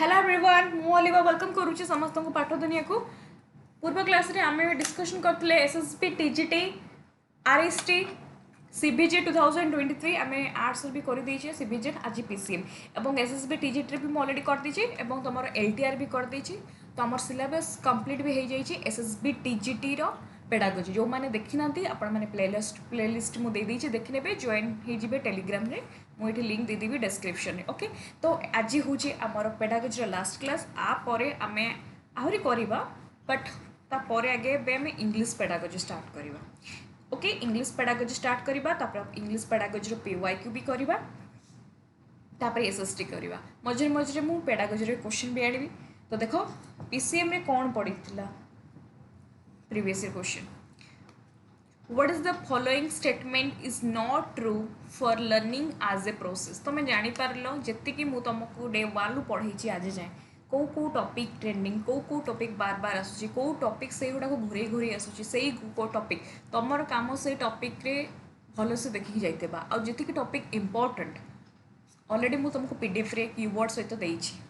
Hello everyone मु अलिवा welcome करूची समस्त को पाठ दुनिया को पूर्व क्लास रे आमे डिस्कशन करथले एसएसबी टीजीटी आरएसटी सीबीजे 2023 आमे आर्ट्स भी कर देछे सीबीजे आज पीसीएम एवं एसएसबी टीजीटी भी मु ऑलरेडी कर देछे एवं तमरो एलटीआर भी कर देछे तो हमर सिलेबस कंप्लीट भी हो जाइए एसएसबी टीजीटी रो पेडागोजी जो मैंने देखी ना आपण मैंने प्लेलिस्ट मु दे देछे देखि नेबे जॉइन हे जिवे टेलीग्राम रे मुझे लिंक दे देवी डिस्क्रिप्शन में ओके। तो आज हूँ आमर पेडागोजी लास्ट क्लास आ परे आमे आहरी करवा बट तापर आगे आम इंग्लिश पेडागोजी स्टार्ट करवा ओके। इंग्लिश पेडागोजी स्टार्ट करवा तापर इंग्लिश पेडागोजी पीवाईक्यू भी करवा तापर एसएसटी करवा मझे मझे मु पेडागोजी क्वेश्चन भी आनी। तो देख पीसीएम रे कौन पड़ी previous year question What is the following statement is not true for learning as a process। तो मैं जानी पारलो जत्ती कि मु तुमको डे 1 रु पढ़ाई आज जाए कौ टॉपिक ट्रेंडिंग कौ टॉपिक बार बार आसुची कौ टॉपिक से गुड़ा घूरे घूरे आसुची से टॉपिक तुमर काम से टॉपिक रे भल से देखिक जाइतेबा आ जति टॉपिक इंपोर्टेंट ऑलरेडी मु तुमको पीडीएफ रे कीवर्ड सहित देइछि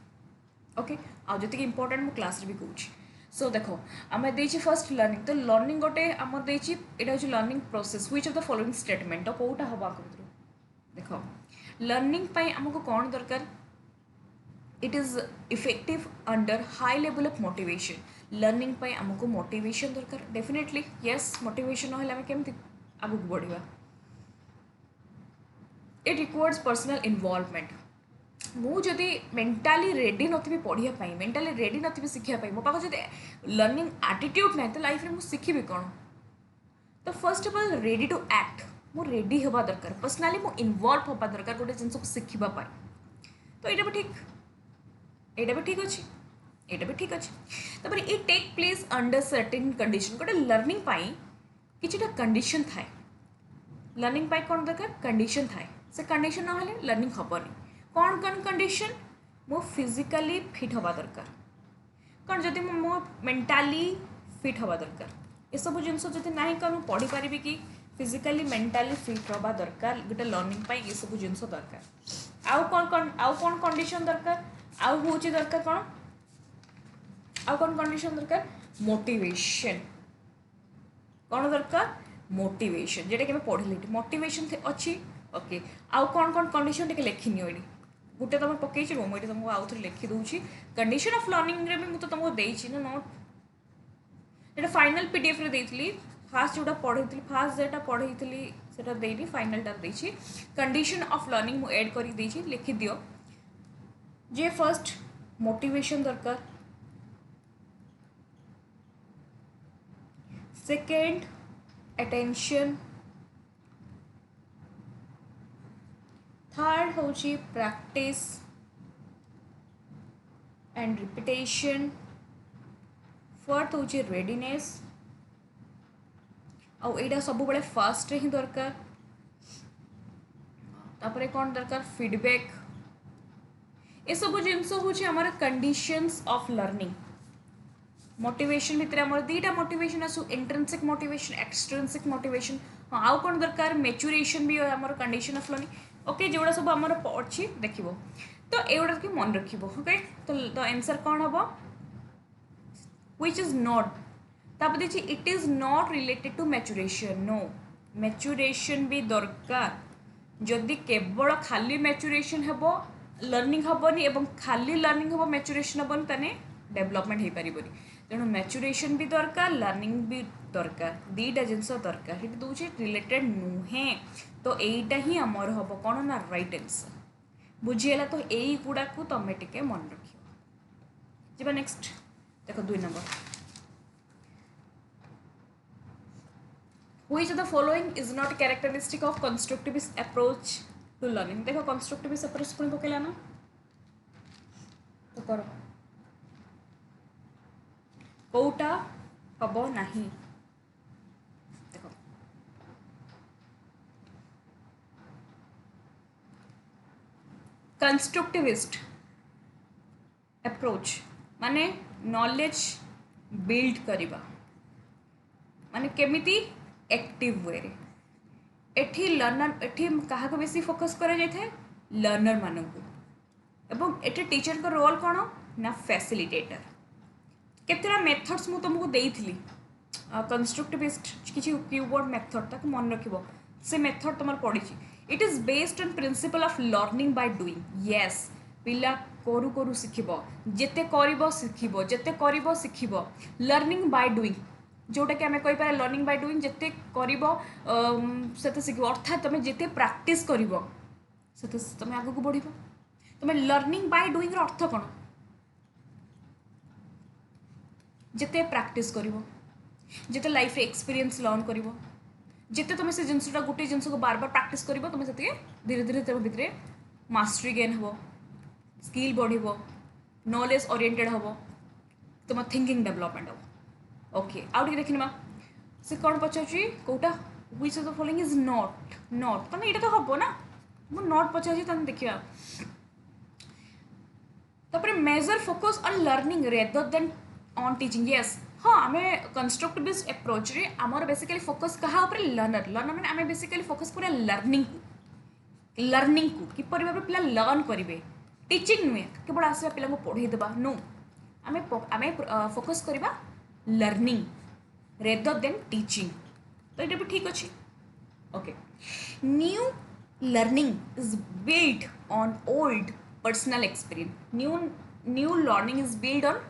ओके। आ जति इंपोर्टेंट मु क्लास रे भी कहूछि। सो देखो आम देछि फर्स्ट लर्निंग तो लर्निंग गोटे आम देछि एटा होछि learning process which of the following statement तो कोटा हबा करू देखो लर्निंग पई हमको कौन दरकार it is effective under high level of motivation learning पई हमको मोटिवेशन दरकार डेफिनेटली यस मोटिवेशन होले हम केमति आगु बढ़िबा इट रिक्वायर्स पर्सनल इन्वॉल्वमेंट मुझे मेंटाली रेडी नी पढ़ाई मेंटाली रेडी नी शिखापी मो पाख लर्निंग एटीट्यूड ना तो लाइफ में मुझे शिखी कौन तो first of all ready to act मु रेडी हवा दरकार पर्सनाली मु इन्वॉल्व हवा दरकार गोटे जिन को शिखापी तो यहाँ भी ठीक यहाँ भी ठीक अच्छे यहाँ भी ठीक अच्छे तापर it take place under certain condition गोटे लर्निंग किछिटा कंडीशन थाए लर्निंग कौन दरकार कंडीशन थाए से कंडीशन ना लर्निंग हेनी कौन कौन कंडीशन मो फिजिकली फिट हवा दरकार कौन जदि मो मेंटाली फिट हवा दरकार ये सब जिनस जब ना कौन पढ़ी पारि कि फिजिकली मेंटाली फिट हवा दरकार गोटे लर्निंग ये सब जिनस दरकार आउ कौन कंडीशन दरकार आउ हूँ दरकार कौन आउ कौन कंडीशन दरकार मोटिवेशन कौन दरकार मोटिवेशन जेटा कि पढ़ले मोटिवेशन अच्छी ओके। आउ कौन कौन कंडीशन टे लिखिनी ये गोटे तुम पकई मुझे तुमको आउ थे लिखिदे कंडीशन ऑफ लर्निंग रे भी मुझे तुमको देती ना नोट जो फाइनल पीडीएफ रे देती फास्ट जोटा पढ़ी फास्ट जेटा पढ़ी से देनी फाइनलटा देती कंडीशन ऑफ लर्निंग मुझे एड कर लिखि दियो जे फर्स्ट मोटिवेशन दरकार सेकेंड अटेंशन थर्ड हूँ प्रैक्टिस एंड रिपीटेशन फोर्थ हूँ रेडीनेस आउ एटा सब बड़े फास्ट ही दरकार तापरे कौन दरकार फीडबैक ये सब जिनस हूँ आमर कंडीशंस ऑफ लर्निंग मोटिवेशन भितर आमर दीटा मोटिवेशन आसु इंट्रिंसिक मोटिवेशन एक्सट्रिंसिक मोटिवेशन हाँ आउ कौन दरकार मैच्योरेशन भी आमर कंडीशन ऑफ लर्निंग ओके जोड़ा सब आमर अच्छी देख तो एगुड़ा कि मन रख ओके। तो आंसर कौन हम व्हिच इज नॉट तापर देखिए it is not related to maturation no maturation भी दरकार जदि केवल खाली मैच्योरेशन हम लर्निंग हेनी और खाली लर्निंग हम मैच्योरेशन हेनी ताने डेवलपमेंट हो पार तेणु मैच्योरेशन भी दरकार लर्निंग भी दरकार दीटा जिनस दरकार ये दूसरे रिलेटेड नुहे तो यहीटा ही आमर हम कौन ना राइट आंसर बुझीगला। तो यही गुड़ा को तुम टे मन रख जा नेक्स्ट देख 2 number which of the following is not characteristic of constructivist approach to learning देखो कंस्ट्रक्टिविस्ट अप्रोच पुणी पकेला ना तो करो कौटा हम नहीं देख कंस्ट्रक्टिविस्ट अप्रोच माने नॉलेज बिल्ड करवा माने केमिति एक्टिव वे रे एठी लर्नर एठी कहा बेसी फोकस करा जाय थे लर्नर मानू एवं एटे टीचर का रोल कौन ना फैसिलिटेटर केतेटा मेथड्स मु तुमको देइथिली कंस्ट्रक्टिविस्ट किसी कीवर्ड मेथड तक मन रखिबो से मेथड तुम पड़ी it is based on principle of learning by doing yes पिला करू करू शिखिबो जेते करिबो शिखिबो जेते करिबो शिखिबो लर्निंग बाय डूइंग जोटा कि आम कहीपर लर्निंग बाय डूइंग जिते कर शिख अर्थात तुम जिते प्रैक्टिस कर तुम आग को बढ़ तुम लर्निंग बाय डूइंग अर्थ कौन जिते प्रैक्टिस कर जिते लाइफ एक्सपीरियंस लर्न कर जिते तुम से जिनसा गोटे जिन को बार बार प्रैक्टिस कर तुम से धीरे धीरे तुम भितर मास्टरी गेन हम स्किल बढ़ नॉलेज ओरिएंटेड हम तुम थिंकिंग डेवलपमेंट हम ओके आउट देखने से कौन पचार कौटा which of the following is not not तुम यहाँ तो हम ना मुझे नॉट पचार तुम देखा तापर major focus on learning rather than on teaching yes हाँ आम कंस्ट्रक्टिविस्ट अप्रोच रे आमर बेसिकली फोकस कहा ऊपर लर्नर लर्नर मैंने आम बेसिकली फोकस पूरा लर्निंग को किपर भाव पिला लर्न करेंगे टीचिंग नुहे केवल आसवा पिला पढ़ईदेवा नो आम आम फोकस करवा लर्निंग रेदर देन टीचिंग तो ये भी ठीक अच्छे okay new learning is build on old personal experience new learning is build on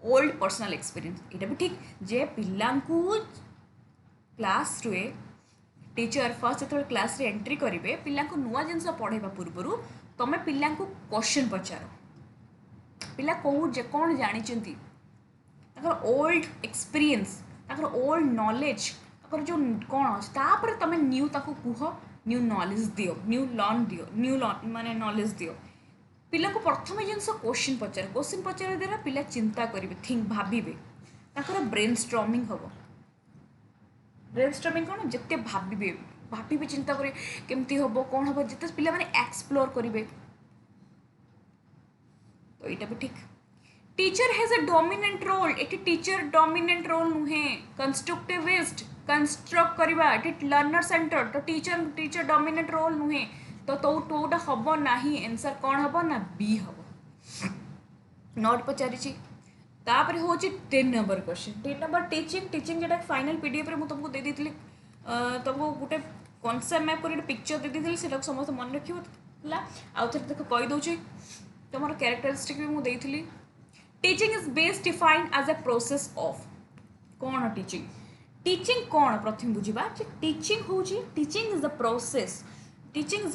old personal experience ये भी ठीक जे पिला क्लास रे टीचर फर्स्ट जो क्लास रे एंट्री करेंगे पिला नुआ जिन पढ़ाइबा पूर्व तुम पिला क्वेश्चन पचार पिला कौन जानी ओल्ड एक्सपीरियंस ओल्ड नॉलेज जो कौन अच्छे तुम न्यू ताको कुह न्यू नॉलेज दियो न्यू लर्न दियो न्यू माने नॉलेज दियो पिला को प्रथम जिनस क्वेश्चन पचार द्वारा पिला चिंता करेंगे थिंक भाविबे ब्रेन स्ट्रॉमिंग हम ब्रेन स्ट्रॉमिंग कौन जिते भाविबे चिंता करें केमती हम कौन हम जिते पिला माने एक्सप्लोर करेंगे तो यहाँ भी ठीक teacher has a dominant role ये टीचर डोमिनेंट रोल नुहे कंस्ट्रक्टिविस्ट कंस्ट्रक्ट करवा ये लर्नर सेंटर तो टीचर डोमिनेंट रोल नुहे तो तोटा हम ना आंसर कौन हम ना बी हम नॉट पचारि तापर हूँ 10 नंबर क्वेश्चन 10 नंबर टीचिंग जो फाइनल पीडीएफ रे तुमको दे दी तुमको गोटे कनसेप्ट मैप कर पिक्चर दे दी से समस्त मन रखा आउ थे देख कहीदे तुम कैरेक्टरिस्टिक भी मुझे teaching is best defined as a process of कौन टीचिंग कौन प्रथम बुझा टीचिंग हूँ teaching is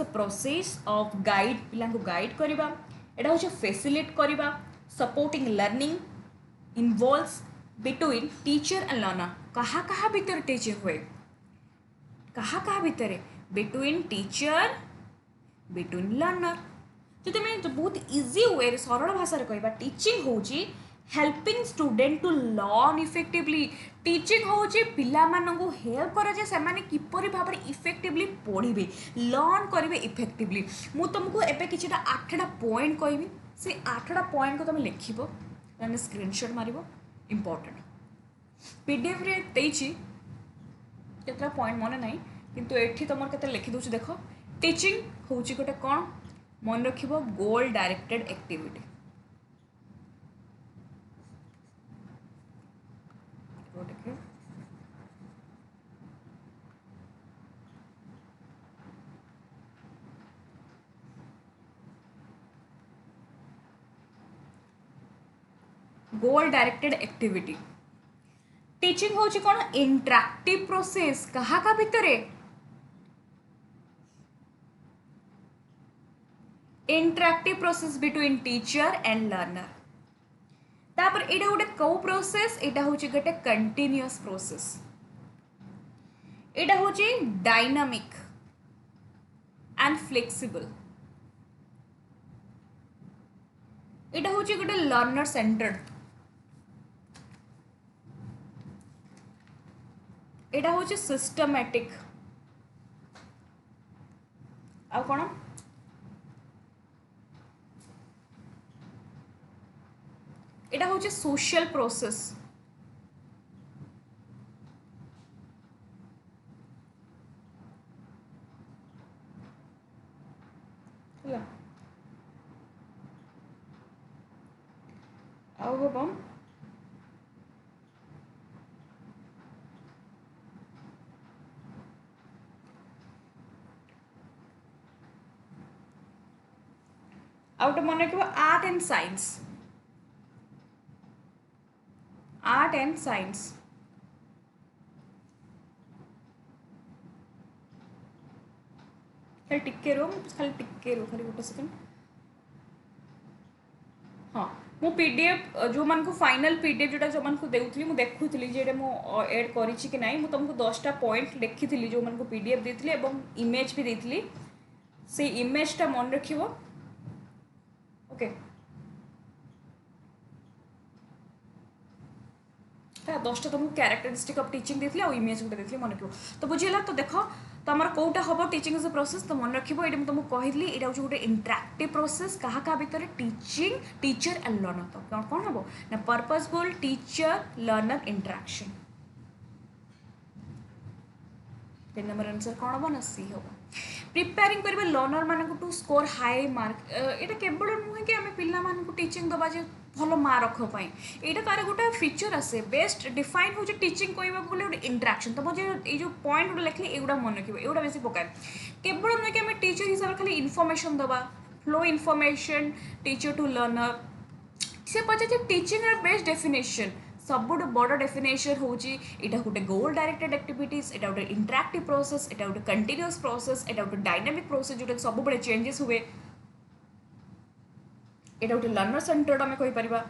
the process of guide पिला गाइड करवा एटा हूँ फैसिलिटेट करवा supporting learning involves between teacher and learner कहा भीतर टीचिंग हुए कहा भीतर बिटवीन टीचर बिटवीन लर्नर जो तुम बहुत इजी वे सरल भाषा कहवा टीचिंग हूँ helping student to learn effectively teaching हूँ पिला मानू हेल्प करे से किपर भाव में इफेक्टिवली पढ़े लर्न करेंगे इफेक्टिवली मु तुमको एवं कि 8टा पॉइंट कहबी से 8टा पॉइंट को तुम लिखो स्क्रीनशॉट मार इम्पोर्टेंट पीडीएफ रे देछि केतरा पॉइंट मन ना किंतु एठी तुम के लिखिदे देख टीचिंग हूँ गोटे कौन मन रखिबो goal directed activity goal directed activity teaching हूँ कौन इंटरैक्टिव प्रोसेस कहा भितर interactive process between teacher and learner तापर एटा गोटे कौ प्रोसेस एटा हूँ गोटे कंटिन्यूअस प्रोसेस एटा हूँ डायनामिक एंड फ्लेक्सिबल एटा हूँ गोटे लर्नर सेंटर्ड एटा हूँ सिस्टमैटिक आ कौन एटा हूँ सोशल प्रोसेस आउ हम आउट मन रखिए art and science, art and science खाली टिके रो, खाली टिके रो, खाली गोटे सेकेंड। हाँ मु पीडीएफ जो मान को फाइनल पीडीएफ जोटा जो मान को देउथली मु देखुथली जे मु ऐड करिछि कि नाही, मु तुमको 10टा पॉइंट लिखिथली जो मान को पीडीएफ देथली एवं इमेज भी देथली, से इमेज टा मन रखिबो। ओके 10टा तुमको कैरेक्टरिस्टिक ऑफ टीचिंग देथली और इमेज गुटे देथली मन रखिबो। तो बुझिला तो देखो तो आमर कौटा हम टीचिंग इज अ प्रोसेस, तो मन रखिबो ये तुमको कहली एटा हूँ गोटे इंटरैक्टिव प्रोसेस क्या क्या भितर टीचिंग टीचर एंड लर्नर। तो कौन हम ना purposeful teacher learner interaction. 3 number answer कौन हम ना सी हम। प्रिपेयरिंग करिबा लर्नर मानक टू स्कोर हाई मार्क, एटा केवल नुहे कि आम पिला मानक टीचिंग दबा जे भल मार्क रखपाई, एटा तार गोटे फीचर आसे बेस्ट डिफाइन हो टीचिंग कहवा गले गोटे इंटरैक्शन। तो मुझे ये जो पॉइंट गुड़ा लिखली एगुड़ा मन रखिए, एगुड़ा बेसी पकाए केवल नुहे कि आम टीचर हिसाब से खाली इनफॉरमेशन दबा, flow information teacher to learner. से पचार टीचिंग बेस्ट डेफिनेशन सबुठ बड़ डेफिनेशन हूँ यहाँ गोटे गोल डायरेक्टेड एक्टिविटीज, यहाँ गोटे इंटरैक्टिव प्रोसेस, यहाँ गोटे कंटिन्यूअस प्रोसेस, यहाँ गोटे डायनामिक प्रोसेस जोटा सब बड़े चेंजेस हुए, यहाँ गोटे लर्नर सेंटर्ड आम कहीपर।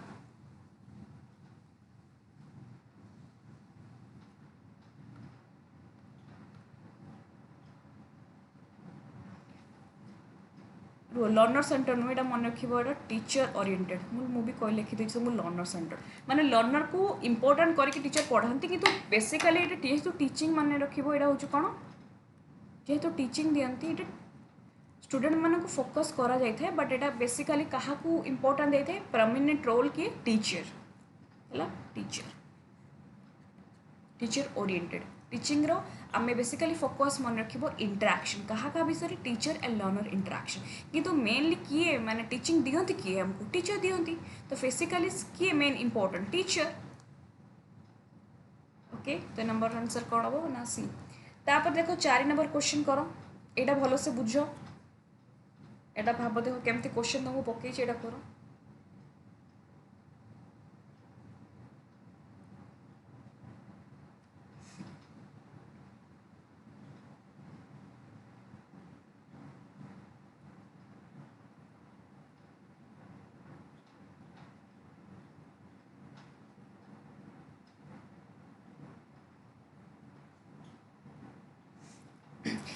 लर्नर सेंटर नुह यहाँ मन रखा टीचर ओरिएंटेड, मुझे कह लिखी देती मुझे लर्नर सेंटर माने लर्नर को इंपोर्टाट करके टीचर पढ़ाती कि बेसिकाली जेहेतु टीचिंग मन रख यहाँ हूँ कौन जेहेतु टीचिंग दिखती ये स्टूडेंट मान को फोकस करा जाए, बट यहाँ बेसिकाली क्या इंपोर्टाट देता है परमानेंट रोल किए टीचर है, टीचर टीचर ओरिएंटेड टीचिंग रो आम बेसिकाली फोकस मन रखिबो इंटरैक्शन क्या विषय टीचर एंड लर्नर इंटरैक्शन। किंतु मेनली किए माने टीचिंग दियंती किए हमको टीचर दियंती, तो बेसिकाली किए मेन इंपोर्टेंट टीचर। ओके तो नंबर आंसर कौन हम ना सी। तापर देखो 4 नंबर क्वेश्चन करो, यहाँ भल से बुझ, यहाँ भाव देख केमती क्वेश्चन तुमको पकई करो।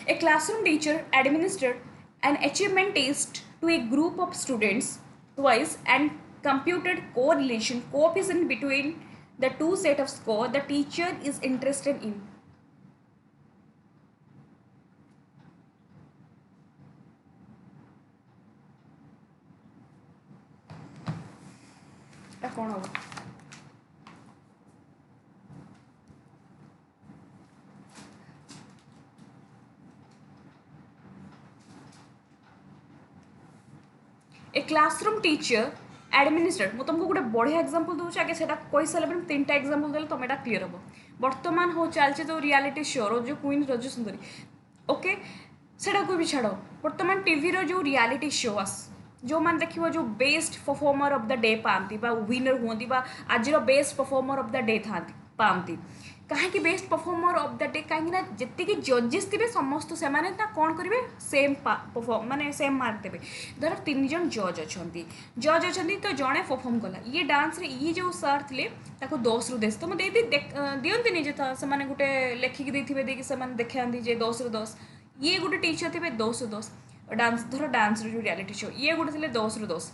A classroom teacher administered an achievement test to a group of students twice and computed correlation coefficient between the two set of score the teacher is interested in. कौन होगा? ए क्लासरूम टीचर एडमिनिस्ट्रेट मुझे तुमको गोटे बढ़िया example दूसरी आगे से कही सारा 3टा एग्जांपल देते तुम यहाँ क्लीयर हम। बर्तमान हो चलছে जो रियलिटी शो रोज क्वीन रज सुंदरी, ओके सेटा को भी छाड़। बर्तमान टीवी रो जो रियलिटी शो आस जो मैंने देखो जो best performer of the day पाती विनर हूँ आज best performer of the day था पाती कहीं best performer of the day कहीं जी जजेस थे समस्त से कौन करेंगे सेम परफॉर्म माने सेम मार्क देवे। धर 3 जन जज अच्छा जज अच्छा तो जड़े परफॉर्म कला ये डांस रे ये जो सर थे 10 रु 10 तो मुझे दिखती से गोटे लेखिकी देखे से देखा 10 रु 10 ये गोटे टीचर थे 10 रु 10 डांस धर डांस जो रियलिटी शो ये गोटे थे 10 रु 10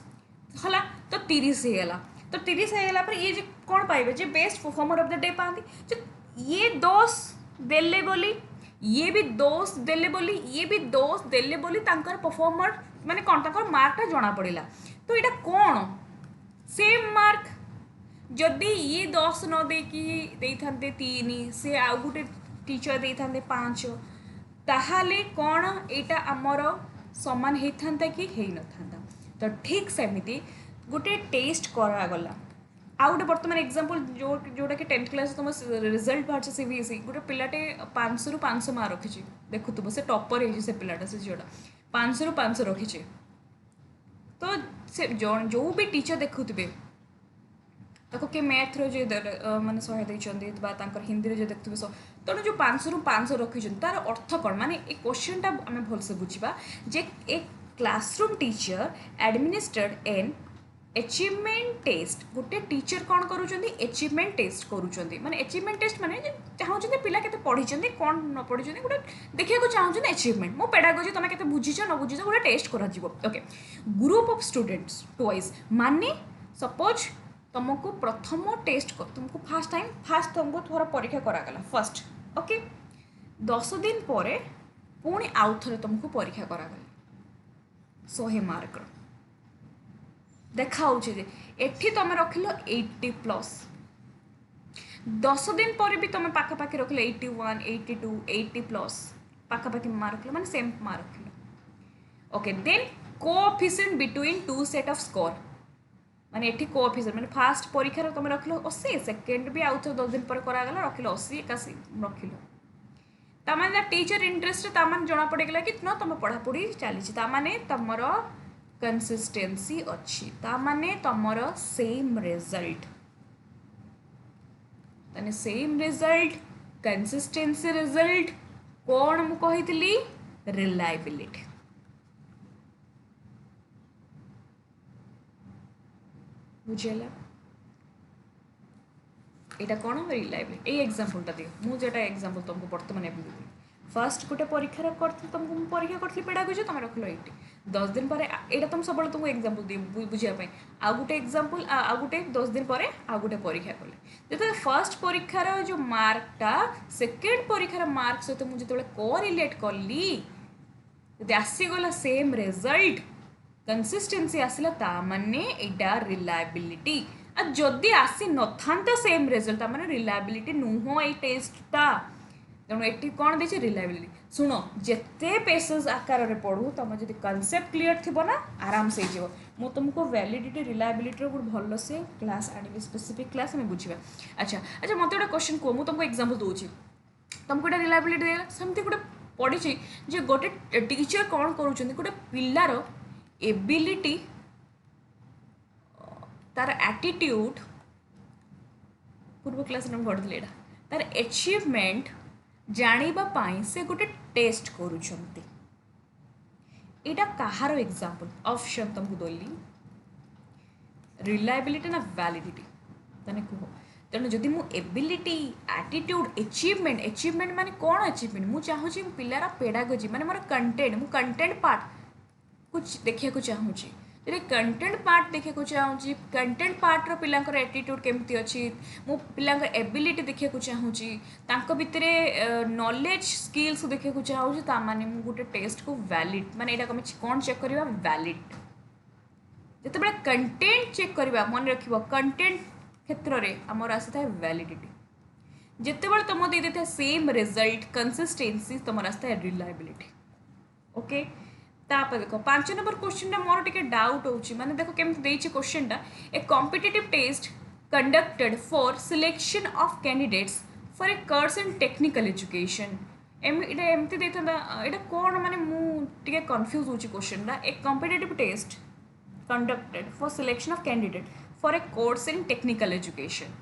है तो 30 होगा तो 30 होगा पर ये कौन पाइबे जे best performer of the day पाती ये दोष देले बोली ये भी दोष देले बोली ये भी दोष देले बोली तांकर परफॉर्मर माने कौन तांकर मार्कटा जना पड़ा तो यहाँ कौन सेम मार्क जदि ये 10 न देते 3 से आउ गोटे टीचर देते 5 ताहाले कौन यहाँ आमर सामान होता कि हो न था। तो ठीक सेमती गोटे टेस्ट करागला आउ गोटे बर्तमान एग्जांपल जोटा कि 10th क्लास तुम रिजल्ट बाहर सीबीएसई गोटे पिलाटे 500 ରୁ 500 मार्क रखी देखुव से टॉपर है से पिलाटा से झीटा 500 ରୁ 500 रखी तो से जो भी टीचर देखुवे ताको के मैथ रो जे माने सहाय दैछन्ती बा हिंदी रे जे देखुवे तेणु जो 500 ରୁ 500 रखी तार अर्थ कौन माने ए क्वेश्चनटा आम भलसे बुझा जे एक classroom teacher administered an achievement test गोटे टीचर कौन करूँ अचीवमेंट टेस्ट करूँ माने अचीवमेंट टेस्ट माने चाहते पिला केते पढ़ी कौन न पढ़ी गोटे देखा चाहते अचीवमेंट मो पेडागोजी तुम के बुझीच न बुझीच गोटे टेस्ट करा okay group of students twice माने सपोज तुमको प्रथम टेस्ट तुमको फास्ट तुमको थोड़ा परीक्षा करागला फर्स्ट ओके 10 दिन पर पुणी आउ थे तुमको परीक्षा करागला 100 मार्क देखा एठी तुम रखिल 80+, 10 दिन पर भी तुम पाखापाखि रखिल 81, 82, 80+ पाखापाखि मार्क रखिल माने सेम मार्क रखिल okay then coefficient between two set of score माने एठी कोएफिशिएंट माने फास्ट परीक्षा तुम रखिल 80, सेकेंड भी आउ 10 दिन पर करागला रखिल 80, 81 रखिल तामाने टीचर इंटरेस्ट तामाने जना पड़ेगला कि न तुम पढ़ापढ़ी चली तामाने तुमर कंसिस्टेंसी अच्छी तामाने तुमर सेम रिजल्ट ताने सेम रिजल्ट कंसिस्टेंसी रिजल्ट कौन मु कहितली रिलायबिलिटी बुझेला एटा कौन रिलायबिलिटी ए एग्जांपल ता दियो मु जेटा एग्जांपल तुमको वर्तमान फर्स्ट गोटे परीक्षा कर तुमको परीक्षा करी पेडागोजी तुम रख लो 80 10 दिन पर यहाँ तुम सब तुमको एग्जांपल दी बुझापी आउ गोटे एग्जांपल आउ गोटे 10 दिन पर आउ गोटे परीक्षा कले जो फर्स्ट परीक्षार जो मार्कटा सेकेंड परीक्षार मार्क सहित मुझे जो कोरिलेट कली जब आसीगला सेम रिजल्ट कंसिस्टेंसी आसला तामाने एटा रिलायबिलिटी आ जदि आसी नथांता सेम रिजल्ट तामाने रिलायबिलिटी नुह ए टेस्टटा तेणु ये कौन देखिए रिलायबिलिटी शुण जिते पेसेस आकार में पढ़ू तुम जो कनसेप्ट क्लीयर थी ना आराम से हो मु तुमको वैलिडिटी रिलायबिलिटी गोटे भल से क्लास आनी स्पेसिफिक क्लास में बुझा अच्छा अच्छा मत गोटे क्वेश्चन कह तुमको एग्जांपल दूसरी तुमको गोटे रिलायबिलिटी देगा सेमती गोटे पढ़ी जे गोटे टीचर कौन करुँच गोटे पिलार एबिलिटी तार एटीट्यूड पूर्व क्लास में पढ़ी तार अचीवमेंट जानिबा पाई से गोटे टेस्ट करुछंती एटा कहार एग्जांपल ऑप्शन तुमको दोली रिलायबिलिटी ना वैलिडिटी तने कह तेणु जदि मु एबिलिटी एटीट्यूड अचीवमेंट माने कौन अचीवमेंट मु चाहूँ पिलार पेडागोजी माने मोर कंटेंट मु कंटेंट पार्ट कुछ देखा चाहूँगी जब कंटेंट पार्ट देखा चाहूँगी कंटेंट पार्टर पिलांकर एटीट्यूड केमती अच्छी मो पिलांकर एबिलिटी देखा चाहूँगी तांको भितरे नॉलेज स्किल्स देखा चाहूँगी तामाने मु गोटे टेस्ट को वैलिड माने एटा कौन चेक करवा वैलिड जिते कंटेंट चेक करवा मन रखिबो कंटेंट क्षेत्र में आमर आसी था वैलिडिटी जिते तुम दे देता सेम रिजल्ट कंसिस्टेंसी तुम आसता है रिलायबिलिटी ओके तापर देखो 5 नंबर क्वेश्चन मोर टिके डाउट होची माने देखो केमति देछि क्वेश्चनटा a competitive test conducted for selection of candidates for a course in technical education एटा एमति देथंदा एटा कोन माने मु टिके कंफ्यूज होची क्वेश्चनटा a competitive test conducted for selection of candidate for a course in technical education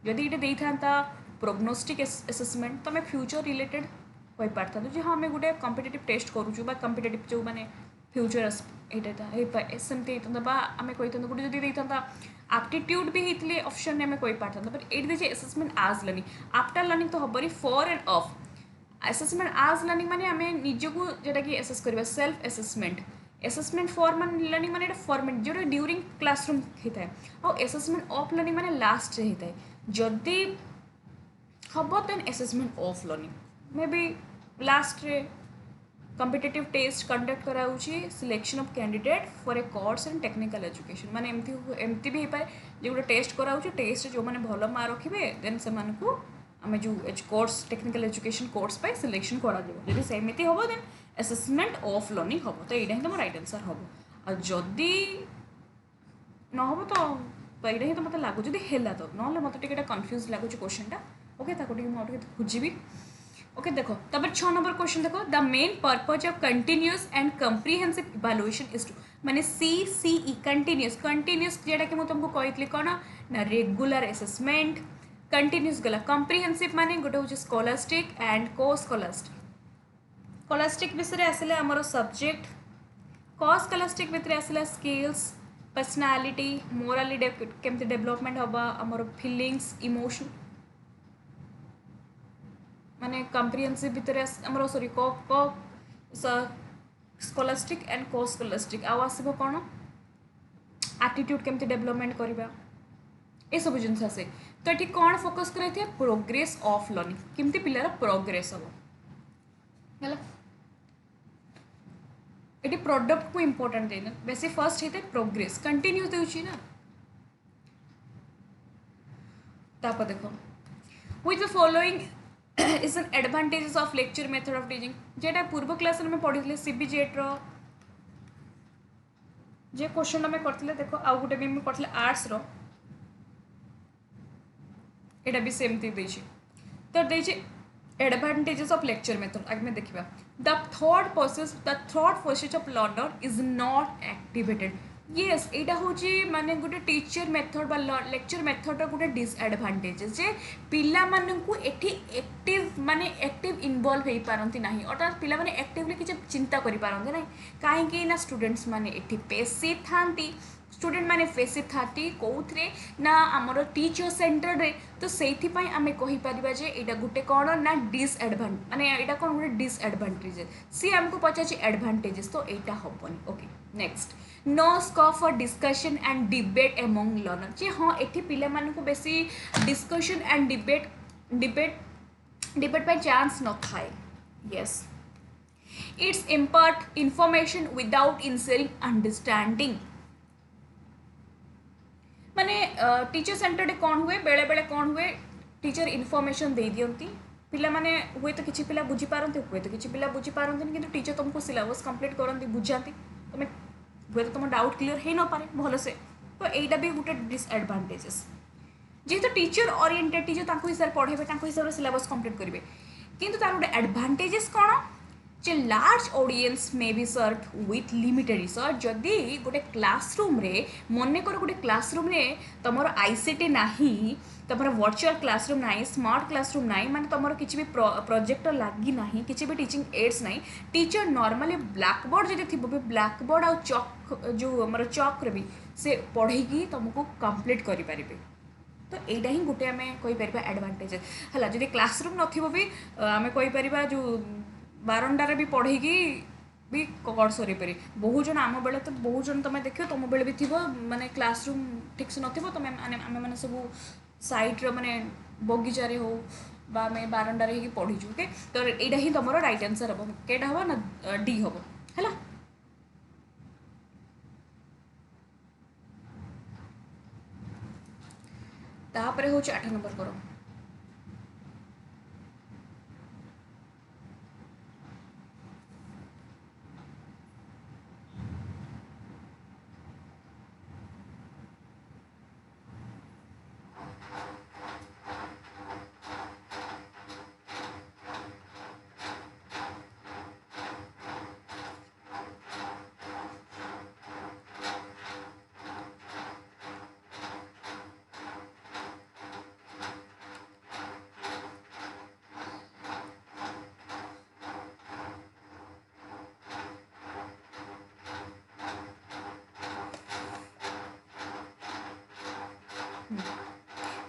जदि एटा देथांता प्रोग्नोस्टिक असेसमेंट तमे फ्यूचर रिलेटेड कही पार्थ जो हाँ आम गोटे कॉम्पिटिटिव टेस्ट करूँ कॉम्पिटिटिव जो मैंने फ्यूचर यहाँ सेमती होता आम कही गोटे जब देता आप्टिट्यूड भी होते ऑप्शन आम कही पार्थ बट ये देखिए assessment as learning after learning तो हम for end of assessment as learning माने आम निजको जोटा कि एसेस करवा सेल्फ असेसमेंट फॉर मान लर्निंग माने फॉर्मेट जो ड्यूरिंग क्लासरूम होता है और असेसमेंट ऑफ लर्निंग माने लास्ट होता है जदि हम then assessment of learning may be last रे कॉम्पिटिटिव टेस्ट कंडक्ट कराऊँगी selection of candidate for a course and technical education माने एमती भी पाए जो गोटे टेस्ट कराऊँ टेस्ट जो मैंने भल मार्क रखिए देन से आम जो कोर्स टेक्निकल एजुकेशन कोर्स पे सिलेक्शन करा जब सेमती हम देन असेसमेंट ऑफ लर्निंग हम तो यहाँ तो मोर राइट आंसर हम आ जदि न हम तो तो यहाँ तो मतलब लगुच है तो ना मतलब टिके कन्फ्यूज लगुच क्वेश्चनटा ओके ताको मुझे खोजी ओके देखो तब 6 नंबर क्वेश्चन देखो the main purpose of continuous and comprehensive evaluation is to माने CCE कंटिन्यूअस कंटिन्यूअस जेटा कि मुझे तुमको कही कौन ना रेगुलर असेसमेंट कंटिन्यूअस गला कंप्रिहेंसिव माने गोटे हूँ scholastic and co-scholastic scholastic विषय आसला आमर सब्जेक्ट को स्कॉलास्टिक भितर आसला स्किल्स पर्सनालिटी मोराली केमती डेवलपमेंट हवा आमर फीलिंग्स इमोशन माने कंप्रिहेंसिव भितर आमर सॉरी को स्कॉलास्टिक एंड को स्कॉलास्टिक आसब कौन एटीट्यूड केमती डेवलपमेंट करवा ये सब जिन आसे तो ये कौन फोकस कराई प्रोग्रेस ऑफ लर्निंग केमती पिलार प्रोग्रेस हम ये प्रोडक्ट को इम्पोर्टेंट देना बेसी फर्स्ट होते प्रोग्रेस कंटिन्यू दूसरी ना ताप देखो with the following is an advantages of lecture method of teaching जेटा पूर्व क्लास में पढ़ी CBJET रो जे क्वेश्चन आम करते देखो आउ गोटे भी करते आर्ट्स रो एटा भी सेमती देछि तो देछि एडवांटेजेस ऑफ लेक्चर मेथड आगे देखिबा the thought process of learner is not activated yes एटा होची माने गोटे टीचर मेथड बा लेक्चर मेथड रो गोटे डिसएडवांटेजेस जे पिला माननकु एठी एक्टिव माने एक्टिव इन्वॉल्व होई पारंती नाही अर्थात पिला माने एक्टिवली किछ चिंता करि पारंती नाही काहे कि ना स्टूडेंट्स माने एठी पैसिव थांती स्टूडेंट माने पैसिव थाती कोउथरे ना हमरो टीचर सेंटर रे तो सेथि पई आमे कहि परिबा जे एटा गुटे कोन ना डिसएडवांटेज माने एटा कोन गुटे डिसएडवांटेज सी हमको पचाची एडवांटेजेस तो एटा होबनी okay next no scope for discussion and debate among learner जे हाँ एठी पिला मानकु बेसी डिस्कशन एंड डिबेट पे चांस न थाए yes it's impart information without ensuring understanding माने टीचर सेंटर कौन हुए बेले बेले कौन हुए टीचर इनफॉरमेशन दे दियंती पिला माने हुए तो किछि पिला बुझी पारंती हुए तो किछि पिला बुझी पारंती किंतु टीचर तुमको सिलेबस कंप्लीट करंती बुझाती तुम हुए तो तुम डाउट क्लियर है न पारे भल से तो यहीटा भी गोटे डिसएडवांटेजेस जेहेतु टीचर ओरिएंटेड टीचर हिसाब से पढ़ेबे हिसाब से सिलेबस कंप्लीट करेंगे किंतु तार गोटे एडवांटेजेस कौन जे large audience may be serve with limited research जदि गोटे क्लासरूम रे मन कर गोटे क्लासरूम रे तुम आईसीटी नहीं तुम वर्चुअल क्लासरूम ना स्मार्ट क्लासरूम ना माने तुम किसी भी प्रोजेक्टर लगी ना किसी भी टीचिंग एड्स ना टीचर नॉर्मली ब्लैकबोर्ड जब थी ब्लैकबोर्ड आ चक जो आम चक्र भी से पढ़ेगी तुमको कंप्लीट करें तो यहीटा ही गोटे आम कहीपर एडवांटेज है जब क्लासरूम नथिबो भी आम कहीपर जो बारंडारे भी पढ़ेगी भी कड़ सर पारे बहुत जन आम बेले तो बहुत जन तुम देख तुम बेले भी थी माने क्लासरूम ठीक से नथिबो तुम आम मैंने सब साइड्र माने बगीचारे हो बारंडारे ही पढ़ीचु ओके तो यहाँ ही तुम राइट आंसर हम केटा हम ना डी हम है तापर हूँ 8 नंबर करो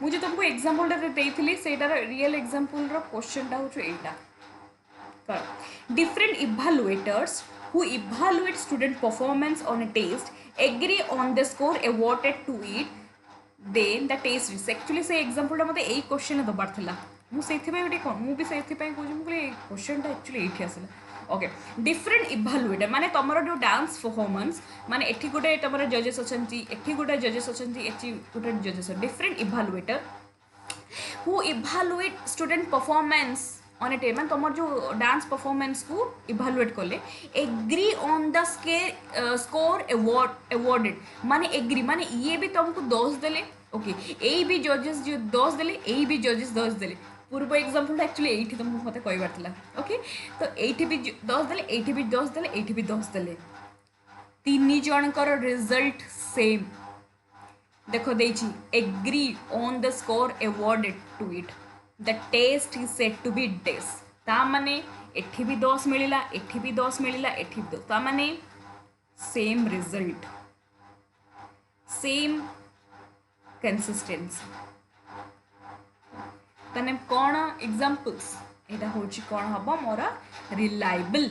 मुझे तुमको एग्जांपल देती से रियल एग्जांपल क्वेश्चन हूँ यहाँ कर different इभालुएटर्स who evaluate student performance on a test agree on the score awarded to it then the test is actually से एग्जांपल मत यही क्वेश्चन दबार था मुझे कौन मुझे क्वेश्चन एक्चुअली ये आसला ओके डिफरेंट इभालुएटर माने तुम जो डांस परफॉर्मेंस माने एठी गोटे तुम जजेस अच्छा एठी गोटे जजेस अच्छा एठी गोटे जजेस different evaluator who evaluate student performance on a test मैंने तुम जो डांस परफॉर्मेंस को इभालुएट कले agree on the score awarded माने एग्री माने ये भी तुमको 10 देले ओके यही भी जजेस जो 10 देले यही भी जजेस 10 देले पूर्व एग्जांपल एक्चुअली एठी तुमको मते कहबार थिला ओके तो एठी भी 10 देले एठी भी 10 देले एठी भी 10 देले तीन जनकर रिजल्ट सेम देखो देछि agree on the score awarded to it the test is set to be डेस ता माने एठी भी 10 मिलिला एठी भी 10 मिलिला एठी भी 10 ता माने सेम रिजल्ट सेम कंसिस्टेंसी तने कौन एग्जांपल्स एटा होची कौन हबो मोरा रिलायबल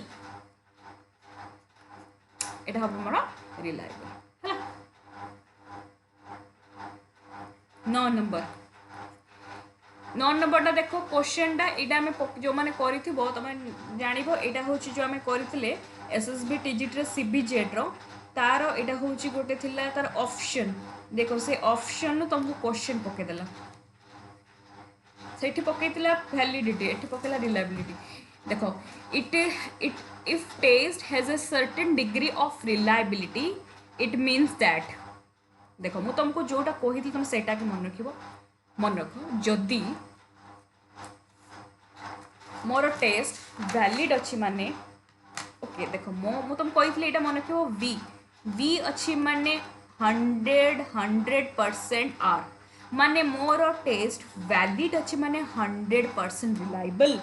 एटा हबो मोरा रिलायबल हला 9 नंबरटा देखो क्वेश्चनटा यहाँ आम जो मैंने तुम जान यहाँ हूँ जो आम करते एसएसबी टीजीटी सीबीजेड तार यहाँ हूँ गोटे तार ऑप्शन देखो से ऑप्शन तुमको क्वेश्चन पकईदेला से पकईला वैलिडिटी ये पकईला रिलायबिलिटी देखो it if test has a certain degree of reliability it means that देखो मु तुमको जोटा कही तुम सेटा के मन रख जदि मोर टेस्ट वैलिड अच्छी माने ओके देखो मु तुम कही मन रख वी अच्छी माने 100% आर माने मोर टेस्ट वैलिड अच्छी माने 100% रिलायबल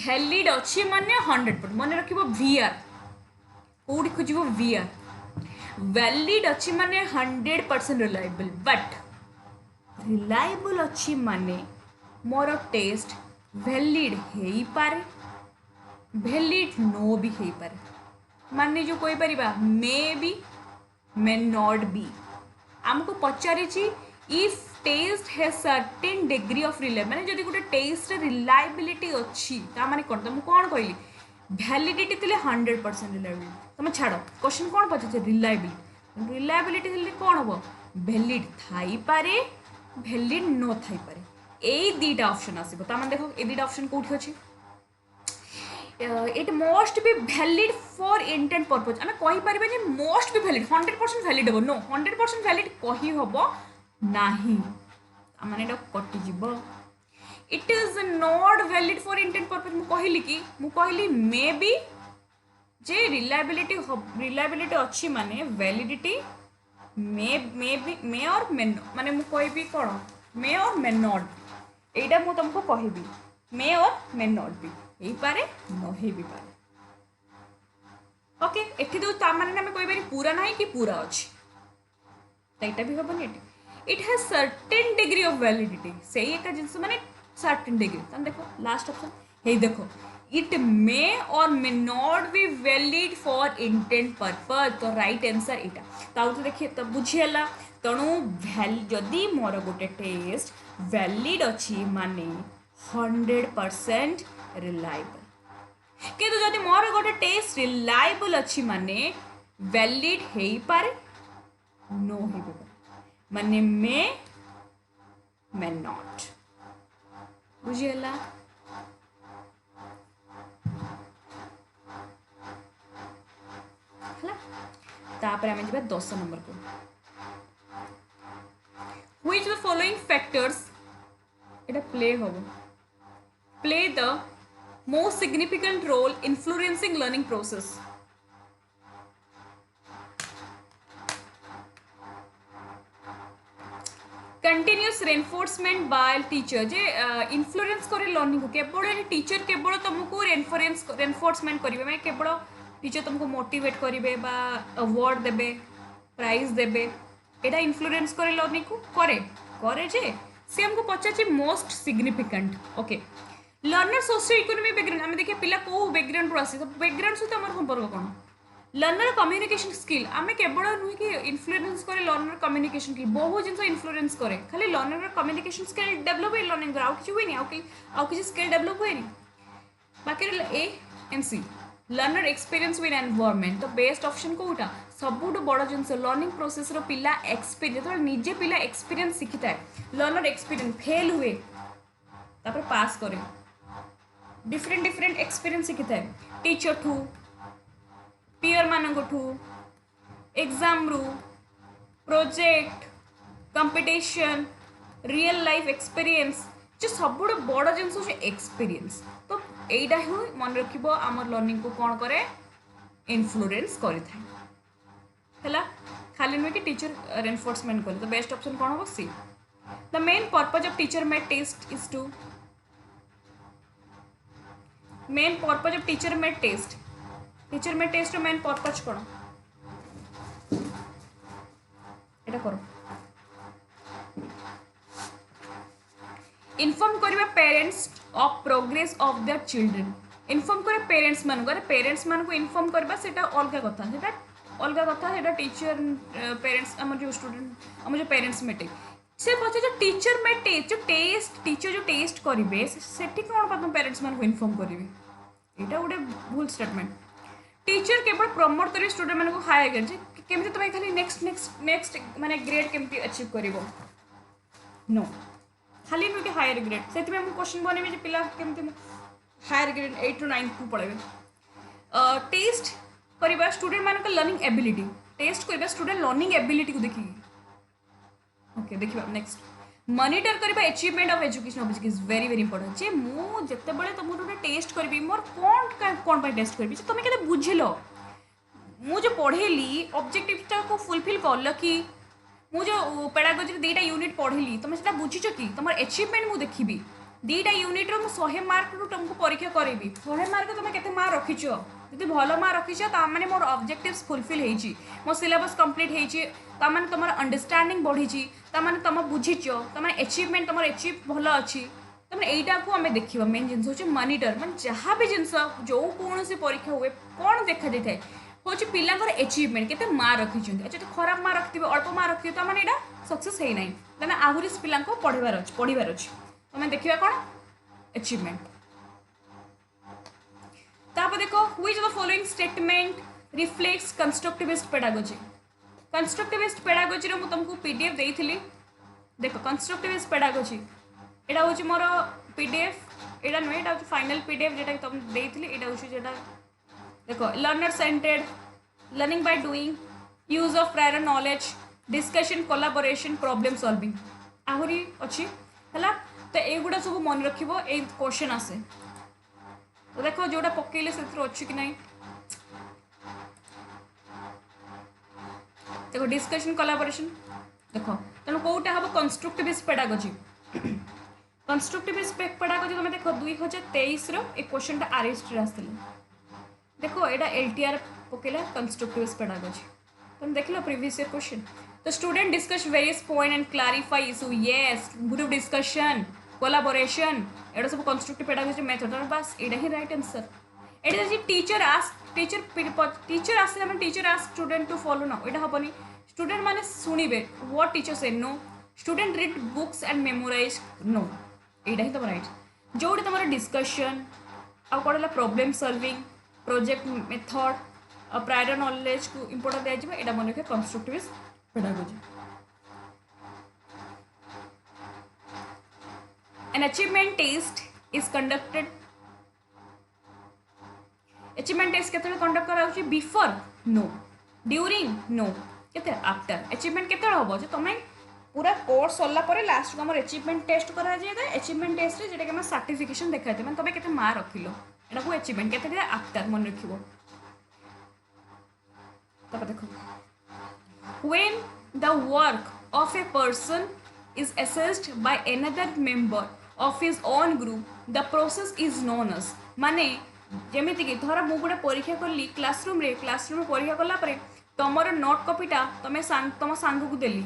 वैलिड अच्छी माने 100% मन रख वीआर कौटी खोज वीआर वैलिड अच्छी माने 100% रिलायबल बट रिलायबल अच्छी माने मोर टेस्ट वैलिड है पारे वैलिड नो भी है पारे माने जो कोई परिबा may be may not be आमको पचारि इफ टेस्ट है सर्टेन डिग्री ऑफ रिलायबल माने जदि गोटे टेस्ट रिलायबिलिटी अच्छी ता माने कोन तुम कोन कहली वैलिडिटी थिले 100% रिलायबिलिटी तुम छाड़ क्वेश्चन कौन पचार रिलायबिलिटी थिले कौन हम वैलिड थाई पारे वैलिड नो थाई पारे ए दीटा ऑप्शन आसीबो ता माने देखो ए दीटा ऑप्शन कोठी अछि it must be valid for intent purpose आम कहि परिबा जे मस्ट बी वैलिड 100% वैलिड हो नो 100% वैलिड कहि हबो नाही माने एटा कटि जिवो it is not valid for intent purpose मु कहली मे बी जे रिलायबिलिटी अच्छी माने वैलिडिटी मे और मे माने मु कहबी कोन मे और मे नॉट एटा मु तुमको कहबी मे और मे नॉट बी हे पारे न हे भी पारे ओके एठी दो ता माने हमें कोई बारी पूरा नहीं कि पूरा अछि एटा भी हबनी it has certain degree of validity सही एक जिंस माने सर्टेन डिग्री तन देखो लास्ट ऑप्शन हे देखो इट मे और मे not be valid for intent purpose तो राइट आंसर इटा ताउ तो देखिए तब बुझियला तणु जदि मोर गोटे टेस्ट वैलिड अछि माने 100% रिलायबल किंतु जदि मोर गोटे टेस्ट रिलायबल अच्छी माने वैलिड है पारे नो है पारे माने मे नॉट बुझियला हला तापर आमे जिबा 10 नंबर को which the following factors Etah play होबो play the most significant role influencing learning process continuous reinforcement by teacher J influence करे learning को केवल टीचर केवल तुमको reinforcement करिवे मैं केवल टीचर तुमको मोटिवेट करिवे बा अवार्ड देबे प्राइज देबे एटा इन्फ्लुएंस करे लर्निंग को करे जे से हमको पचाचे most significant okay learner socio economic background आम देखिए पिला को बैकग्राउंड रो आसी तो बैकग्राउंड सहित आम संपर्क कौन लर्नर कम्युनिकेशन स्किल आम केवल नुहे कि इन्फ्लुएंस करे लर्नर कम्युनिकेशन स्किल बहुत जिन इन्फ्लुएंस करे खाली लर्नर कम्युनिकेशन स्किल डेवलप हुए लर्निंग आउ किसी हुए आउ किसी स्किल डेवलप हुए बाकी A and C learner experience with environment तो बेस्ट ऑप्शन कोटा सबुठ बड़ जिन लर्निंग प्रोसेस रो पिला एक्सपीरियंस जो निजे पिला एक्सपीरियंस शिखी थाए लर्नर एक्सपीरियंस फेल हुए तापर पास करे डिफरेंट डिफरेंट एक्सपीरियंस शिखी थाए टीचर ठू पीयर मानक ठू एग्जाम रु project competition real life experience जो सब बड़ जिनस हूँ एक्सपीरियंस तो यहीटा ही मन रखिब आम लर्निंग को कौन करे इन्फ्लुएंस करें खाली नुहे कि टीचर रेनफोर्समेंट करे तो बेस्ट ऑप्शन कौन हम see the main purpose of teacher made test is to main purpose of teacher made test main purpose कौन एटा करो इनफॉर्म करबा parents of progress of their children inform करे पेरेंट्स मान को इनफॉर्म करबा सेटा अलग कथा सेटा टीचर पेरेंट्स हमर जो स्टूडेंट हमर जो पेरेंट्स मीटिंग से पछे जो टीचर में टीचर जो टेस्ट करिवे सेठी कोन पतम पेरेंट्स मान को इनफॉर्म करिवे एटा गोटे भूल स्टेटमेंट टीचर केवल प्रमोट करिवे स्टूडेंट मान को हायर कर केमती तुम खाली नेक्स्ट माने ग्रेड केमती अचीव करिवो नो खाली नुहे कि हायर ग्रेड से क्वेश्चन बनैबे पिला केमती हायर ग्रेड 8 to 9 को पढ़े टेस्ट करवा स्टूडेंट मान लर्निंग एबिलिटी टेस्ट करवा स्टूडेंट लर्निंग एबिलिटी को देखिए ओके देखिए नेक्स्ट मॉनिटर करवा achievement of education objective is very very important जे मु जते बळे तुम गोटे टेस्ट करबी मोर कोन पे टेस्ट करबी तुम केते बुझिलो मु जो पढ़ेली ऑब्जेक्टिव को फुलफिल करल कि मु जो पेडागोजी दीटा यूनिट पढ़ेली तुम से बुझीच कि तुम अचीवमेंट मु देखी दीटा यूनिट रो 100 मार्क रू तुमको परीक्षा करेबी 100 मार्क तुम केते मार्क रखीच जदि भल मार्क रखीच ताने मोर ऑब्जेक्टिव्स फुलफिल होईची मो सिलेबस कंप्लीट होईची ताने तुम अंडरस्टैंडिंग बढ़ी ताने तुम बुझीच तुम अचीवमेंट तुम अचीव भल अच्छी तुम यहीटा को आम देखा मेन जिन हूँ मॉनिटर मान जहाँ भी जिनस जो कौन परीक्षा हुए कौन देखा जाए हूँ पिलांर अचीवमेंट केते मार्क रखी जो खराब मार्क रखिए अल्प मार्क रखिए तो मैंने यहाँ सक्सेस है ना मैंने आहरी पिला पढ़ार अच्छी तुम देखा कौन अचीवमेंट तापर देखो which of the following statement reflects constructivist pedagogy pedagogy रो तुमको पीडीएफ देइथिली देखो कंस्ट्रक्टिविस्ट पेडागोजी एटा होची मोर पीडीएफ एटा नुहे एटा फाइनल पीडीएफ जेटा तुम देइथिली एटा होची जेटा देखो learner centred learning by doing use of prior knowledge discussion collaboration problem solving आहरी अच्छी है तो युवा सब मन रखिबो ए क्वेश्चन आसे तो देखो जोटा पकेले से अच्छी कि नहीं देखो डिस्कशन कोलाबोरेशन देखो तेणु कौटा हम कंस्ट्रक्टिविस्ट पेडागोजी कंस्ट्रक्टिविस्ट पेडागोजी तुम देखो 2023 रो एक क्वेश्चन टा आरएसटी आसले देखो एटा एलटीआर पकेला कंस्ट्रक्टिविस्ट पेडागोजी तुम देख लो प्रीवियस ईयर क्वेश्चन तो student discuss various point and clarify issue yes group discussion collaboration एटा सब कंस्ट्रक्टिव पेडागोजी मेथड बस एटा ही राइट आंसर एटा जे टीचर आसे teacher ask student to follow ना एटा हबनी स्टूडेंट माने सुनिबे व्हाट टीचर से no student read books and memorise no एटा ही तुम राइट जोड़े तुम डिस्कशन आ कौन problem solving project method prior knowledge को इंपोर्टेंट दिया जाए मन रखिए constructivist pedagogy An achievement test is conducted. Achievement test केते कंडक्ट करा होची बिफोर नो ड्यूरिंग नो केते आफ्टर अचीवमेंट केते होबो जे तमे पूरा कोर्स सरला परे लास्ट को हमर अचीवमेंट टेस्ट करा जाय दे अचीवमेंट टेस्ट रे जेटा के हम सर्टिफिकेशन देखाते माने तमे केते मार्क रखिलो एटा को अचीवमेंट केते आफ्टर मन रखिबो तब देखो when the work of a person is assessed by another member of his own group the process is known as माने जेमिति कि धर मु गोटे परीक्षा करली क्लासरूम परीक्षा कला परे तमर नोट कॉपीटा तमे तम सांग को देली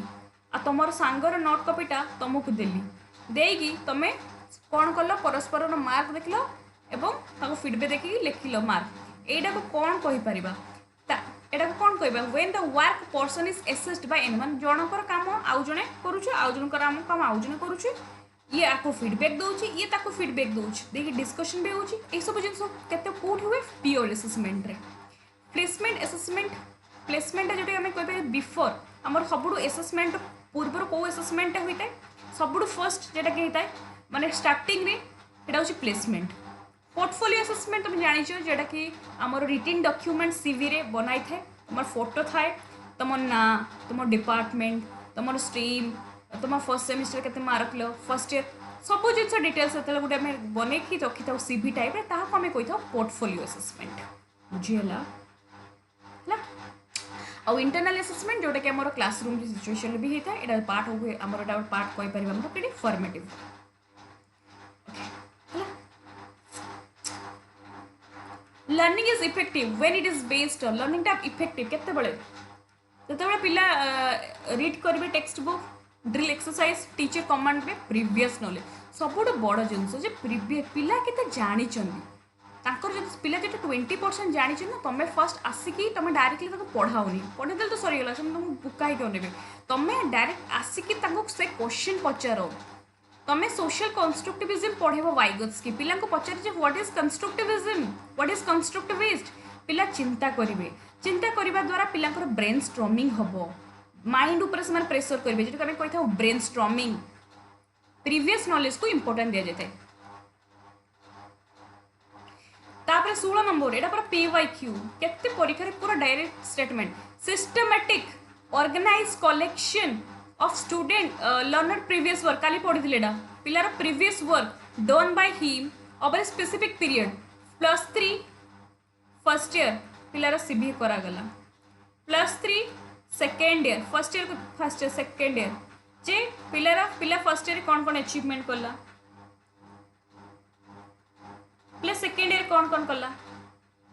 आ तमर सांगर नोट कॉपीटा तुमको देली देगी तमे कौन कल परस्पर मार्क देखल एवं ताको फीडबैक देखिए लिखिल मार्क एटा को कौन कहि परिबा एटा को कौन कहबा when the work person is assessed by anyone जनकर काम आउ जणे करूछु आउ जनकर काम आउ जणे करूछु ये आपको फीडबैक दउछि ये ताको फीडबैक दउछि देखि डिस्कशन भी होछि ए सब जिंस केते कोठ हुए पीओ असेसमेंट रे प्लेसमेंट जेटा हमें कहबे बिफोर हमर सबुडु असेसमेंट पूर्व को असेसमेंट होइते सबुडु फर्स्ट जेटा के होइता माने स्टार्टिंग रे एटा होची प्लेसमेंट। पोर्टफोलियो असेसमेंट तुम जानिछ जेटा कि हमर रिटन डॉक्यूमेंट सीवी रे बनाई थाए, तुम फोटो थाए, तुम ना, तुम डिपार्टमेंट, तुम स्ट्रीम, तुम फर्स्ट सेमिस्टर केते मार्क लो, फर्स्ट ईयर सब जिस डिटेल्स से गोटे आम बन रखी था सीवी टाइप आम कही था पोर्टफोलियो असेसमेंट। बुझीगला आउ इंटरनल असेसमेंट जोटा कि आम क्लासरूम सिचुएशन भी होता है, यहाँ पार्ट हुए आम पार्ट कहीपर formative. Learning is effective when it is based on learning टा इफेक्टिव केते बळे जेते पिला रीड करेंगे text book drill exercise teacher command में प्रीवियस नॉलेज सबुठ बड़ जिनस जे प्रीवियस पिला केते जानी तांकर जो पिला जो 20% जानी ना तुम फर्स्ट आसिकी तुम डायरेक्टली पढ़ाओनी पढ़ेदे तो सरीगला तुम बुका ही तुम डायरेक्ट आसिकी से क्वेश्चन पचार तुम्हें सोशल कंस्ट्रक्टिविज्म पढ़ेब वाइगत्स्की पिला पचारे what is constructivism what is constructivist पिला चिंता करेंगे चिंता करने द्वारा पिला ब्रेन स्ट्रॉमिंग हम माइंड उपर से प्रेसर करेंगे जो आम कही था ब्रेन स्ट्रॉमिंग प्रीवियस नॉलेज को इंपोर्टेंस दि जाए। तापर 16 नंबर एटा पूरा PYQ केते परीक्षा रे पूरा direct statement systematic organize collection of student learner previous work काली पढ़ी एटा पिलार previous work done by him over a specific period +3 first year पिलार सीबी करा गला +3 second year first year second year जे पिला फर्स्ट ईयर कौन कौन अचीवमेंट कला प्लस सेकेंड ईयर कौन कौन कला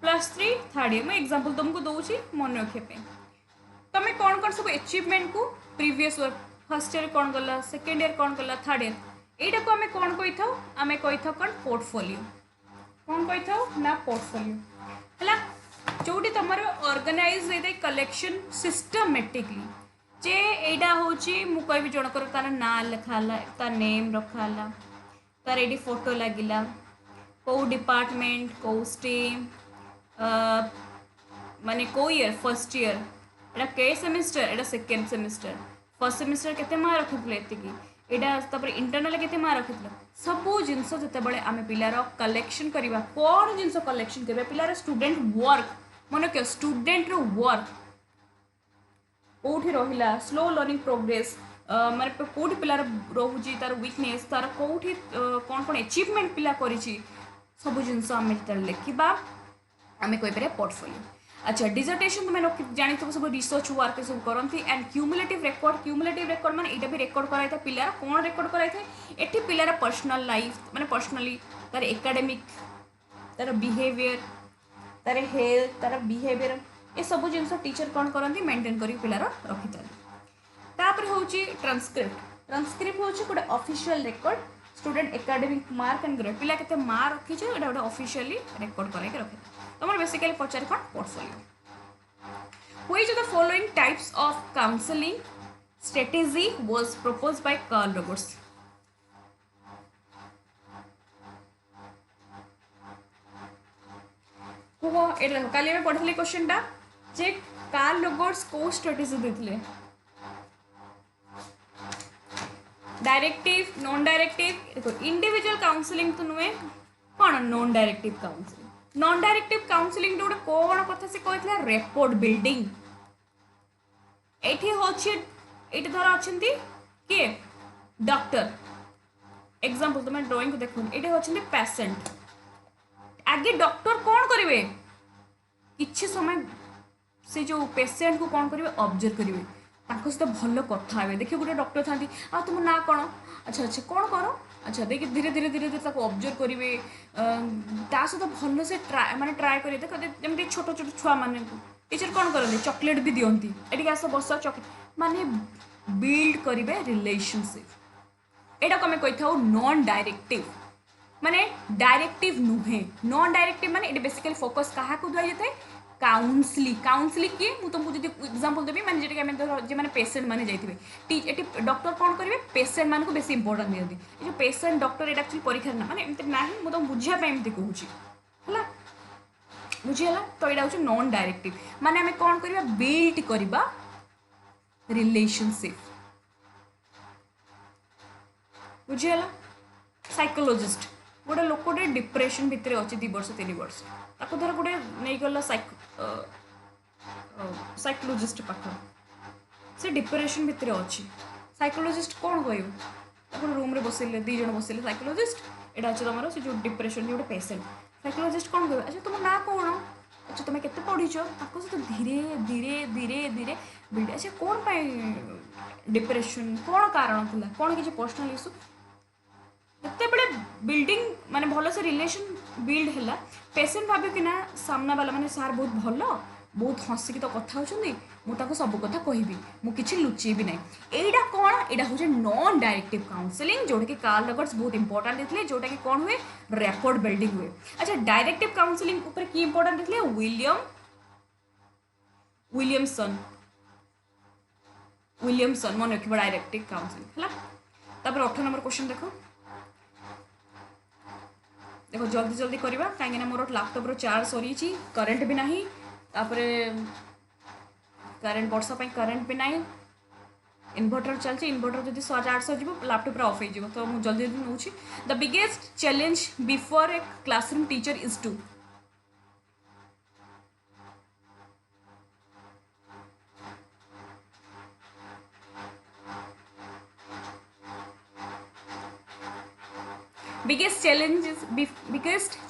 +3 थर्ड ईयर मैं एग्जांपल तुमको दूसरी मन रखे तुम कौन कौन सब अचीवमेंट को प्रीवियस वर्क फर्स्ट ईयर कौन कला सेकेंड ईयर कौन कला थर्ड ईयर यटा को आम कौन कही था आम कही था कौन पोर्टफोलियो कौन कही था ना पोर्टफोलियो है जोटी तुम ऑर्गेनाइज होता है कलेक्शन सिस्टमेटिकली जे एटा हूँ मुझे जनकर तार ना लिखाला तार नेम रखाला तार ये फोटो लगिला कौ डिपार्टमेंट कौ स्ट्रीम माने कौ ईयर फर्स्ट ईयर एटा के सेमिस्टर एटा सेकेंड सेमिस्टर फर्स्ट सेमिस्टर केते मार्क रखिले एतिकी एटा तापर इंटरनल केते मार्क रखिले सबो जिंस जते आम पिलार कलेक्शन करवा कौन जिंस कलेक्शन करवा पिलार स्टूडेंट वर्क मन के स्टूडेंट रो वर्क कौटी रहिला स्लो लर्निंग प्रोग्रेस माने कौटी पिलार रोची तार वीकनेस तार कौटी कौन कौन अचीवमेंट पिला करिछि सब जिनस आम जो लिखा आम कहीपर पोर्टफोलियो। अच्छा डिजर्टेशन तुम जानी थो सब रिसर्च वर्क सब करती एंड क्यूमुलेटिव रेकर्ड माने एटा भी रेकर्ड कराई था पिलार कौन रेकर्ड कराई था एठी पिलार पर्सनल लाइफ माने पर्सनली तार एकेडमिक तार बिहेवियर तार हेल्थ तार बिहेवियर ये सब जिनस टीचर कौन करती मेंटेन कर पिलार रखी था। तापर हूँ ट्रांसक्रिप्ट हूँ गोटे official record student academic mark and grade पिला केते मार्क रखी गोटे गोटे ऑफिशियली रेकर्ड कराई रखे तुम बेसिकली पचारे कौन portfolio. Which of the following types of counselling strategy was proposed by Carl Roberts कह एटा काली में पढ़ी क्वेश्चन टा जे कार्ल रॉबर्ट्स को स्ट्रेटेजी देथिले डायरेक्टिव नॉन डायरेक्टिव देखो इंडिविजुअल काउंसलिंग तो नुहे कौन नॉन डायरेक्टिव काउंसलिंग गोटे कौन कथा से कहला रेपोर्ट बिल्डिंग ये धर अच्छा किए डॉक्टर एग्जांपल तुम ड्राइंग को देखो ये अच्छा पेशेंट आगे डॉक्टर कौन करेंगे किसी समय से जो पेशेंट को कौन करेंगे ऑब्जर्व करेंगे सहित भल कथा हे देखिए गोटे डॉक्टर था तुम ना कौन अच्छा अच्छा कौन कर अच्छा देखिए धीरे धीरे धीरे धीरे ऑब्जर्व करेंगे सहित भल से ट्राए माने ट्राए करेंगे देख जमी छोट छोट छुआ मान टीचर कौन करते चॉकलेट भी दिखती ये आस बस चॉकलेट माने बिल्ड करेंगे रिलेशनशिप यहाँ को आम कही था नॉन डायरेक्टिव माने डायरेक्टिव नुहे नॉन डायरेक्टिव माने ये बेसिकली फोकस क्या दिया जाए काउंसलिंग किए मुझे तुमको जो एग्जांपल देवी माने जेटा कि जो मैंने पेशेंट माने जाइए डॉक्टर कौन करेंगे पेशेंट मान को बेसी इंपोर्टेंस दिखती ये जो पेशेंट डॉक्टर ये एक्चुअली परीक्षा ना माने एमती ना मुझे तुम बुझापी एमती कहूँ बुझीगला तो यहाँ हूँ नॉन डायरेक्टिव माने आम कौन करवा बिल्ड करवा रिलेशनशिप बुझीगला साइकोलोजिस्ट गोटे लोकटे डिप्रेशन भितर अच्छे 2 वर्ष 3 वर्ष ताको धर गोटे नहीं गला साइकोलोजिस्ट पाख से डिप्रेशन भितर अच्छी साइकोलोजिस्ट कौन कह रूम रे बसले 2 जन बसले साइकोलोजिस्ट एटा अच्छे तुम से जो डिप्रेशन जो पेसेंट साइकोलोजिस्ट कौन कह अच्छा तुम ना कौन अच्छा तुम केते पढ़ीच सहित धीरे धीरे धीरे धीरे बिल्ड अच्छा कौन डिप्रेशन कौन कारण था कौन किसी पर्सनाल इश्यू जिते बड़े बिल्डिंग माने भल से रिलेशन बिल्ड है पेसेंट भाव कि ना सामना वाला माने सार बहुत भल बहुत हसिकी तो कथा होती मुझे सब कथा कहबी मुझे लुचेबी ना यहीटा कौन यहाँ हूँ नॉन डायरेक्टिव काउंसलिंग जोटा कि कार्ल रॉबर्ट्स बहुत इंपोर्टेंट देते जोटा कि कौन हुए रैपोर्ट बिल्डिंग हुए अच्छा डायरेक्टिव काउंसलिंग ऊपर की इंपोर्टेंट देते विलियमसन मन रख डायरेक्टिव काउंसलिंग है तापर 18 नंबर क्वेश्चन देखो देखो जल्दी जल्दी करवा कहीं मोर लैपटॉप चार्ज सरी करेंट भी ना तापर करेंट वर्षा करेंट भी ना इन्वर्टर चलती इन्वर्टर जब चार्ज सर लैपटॉप ऑफ हो तो मुझे जल्दी जल्दी now the biggest challenge before a classroom teacher is to biggest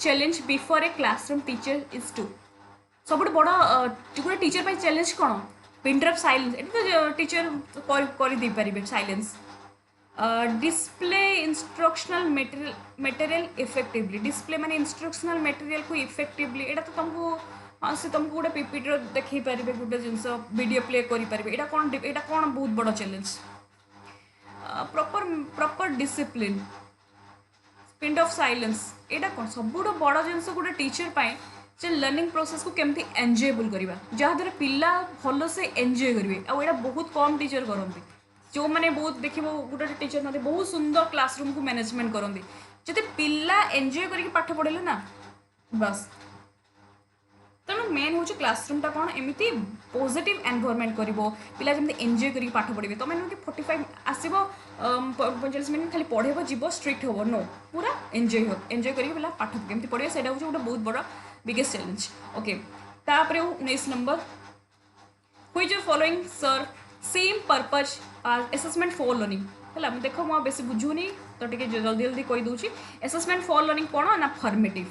challenge before a classroom teacher is to सब बड़ गोटे टीचर चैलेंज कौन पिन ऑफ साइलेंस ये तो टीचर कर दे पारे silence display instructional material effectively display माने इंस्ट्रक्शनल मटेरियल को इफेक्टिवली एटा तो तुमको हाँ से तुमको गोटे पीपीटी देखी पारे गोटे जिनस वीडियो प्ले करें यहाँ कौन बहुत बड़ challenge proper discipline pin of silence यहाँ कौन सब बड़ जिनस गोटे टीचर पाए से लर्निंग प्रोसेस को केमती एंजॉयबल करवा जहाँद्वारा पिला भल से एंजॉय करेंगे आउ बहुत कम टीचर करती जो मैंने बहुत देख गोटे टीचर ना बहुत सुंदर क्लासरूम को मैनेजमेंट करती जब पिला एंजॉय करके पाठ पढ़े ना बस तेणु मेन हूँ क्लासरूमटा कौन एमती पॉजिटिव एनवायरनमेंट कर पिला जमी एंजॉय करके पाठ पढ़े तुम नुह कि 45 आसो 45 मिनट खाली पढ़ेब जीव स्ट्रिक्ट हम नो पूरा एंजॉय करके पिला पाठ केमती पढ़े से हूँ गोटे बहुत बड़ा बिगेस्ट चैलेंज ओके तापर 19 number which of following sir same purpose assessment for learning है देख मुझे बेस बुझुनी तो टे जल्दी जल्दी कहीदे असेसमेंट फॉर लर्निंग कौन ना फॉर्मेटिव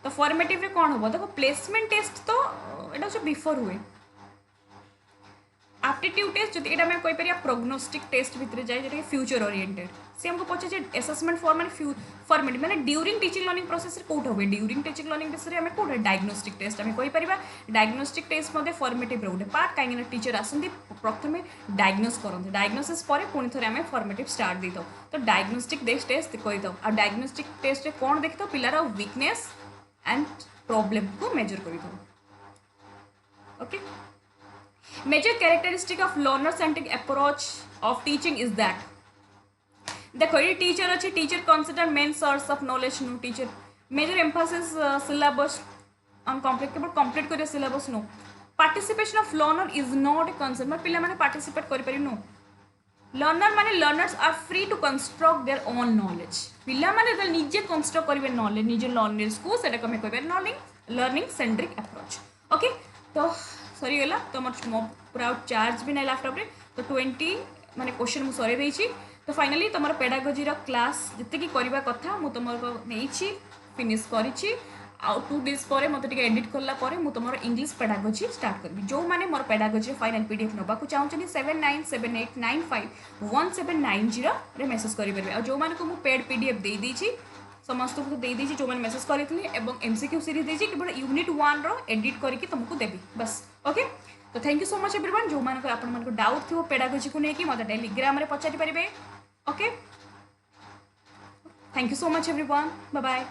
तो फॉर्मेटिव रे कौन हम देखो प्लेसमेंट टेस्ट तो यहाँ बिफोर हुए एप्टीट्यूड टेस्ट जो यहाँ मैं कहीपर प्रोग्नोस्टिक टेस्ट भितर जाए जो फ्यूचर ओरिएंटेड से हमको पचारे असेसमेंट फॉर मैंने फॉर्मेटिव मैंने during teaching learning process Kaut हुए ड्यूरिंग टीचिंग लर्निंग विषय में कौट डायग्नोस्टिक टेस्ट आम कहीपर डायग्नोस्टिक टेस्ट फॉर्मेटिव गोटे पार्ट कहीं टीचर आसती प्रथम डायग्नोस करते डायग्नोसिस पुणी थे आम फॉर्मेटिव स्टार्ट देता तो डायग्नोस्टिक टेस्ट कही था आ डायग्नोस्टिक टेस्ट कौन देखता पिलार वीकनेस एंड प्रॉब्लम को मेजर कर okay major characteristic of learner centric approach of teaching is that देखो ये टीचर अच्छे teacher consider main source of knowledge no teacher major emphasis syllabus on complete कर syllabus no participation of learner is not a concern मतलब पिला माने participate करि no learner माने learners are free to construct their own knowledge पिला माने निजे construct करेंगे नॉलेज निजे लर्नर्स को सेटा कमे कहबे लर्निंग सेंट्रिक अप्रोच ओके तो सरी गला तो मो पूरा चार्ज भी ना लैपटॉप रे तो 20 माने क्वेश्चन मु सरे देछि तो फाइनली तुम पेडागोजी क्लास जिते करवा कथा मु तुम नहीं फिनिश करी आउ 2 days पर मत एडिट कला मु तुम इंग्लिश पेडागोजी स्टार्ट करी जो मैंने मोर पेडागोजी फाइनल पीडीएफ नाक चाहूँ 7978951790 रे मेसेज करेंगे और जो मैंने को पेड पीडीएफ दे दीची समस्त को दे दीची जो मैंने मेसेज करते एमसीक्यू सीरीज देती केवल यूनिट 1 रो एडिट करके तुमको देवी बस ओके तो thank you so much everyone जो मानक आपण मानको डाउट थी पेडागोजी को लेकिन मत टेलीग्राम रे पचारि पारिबे okay thank you so much everyone bye bye.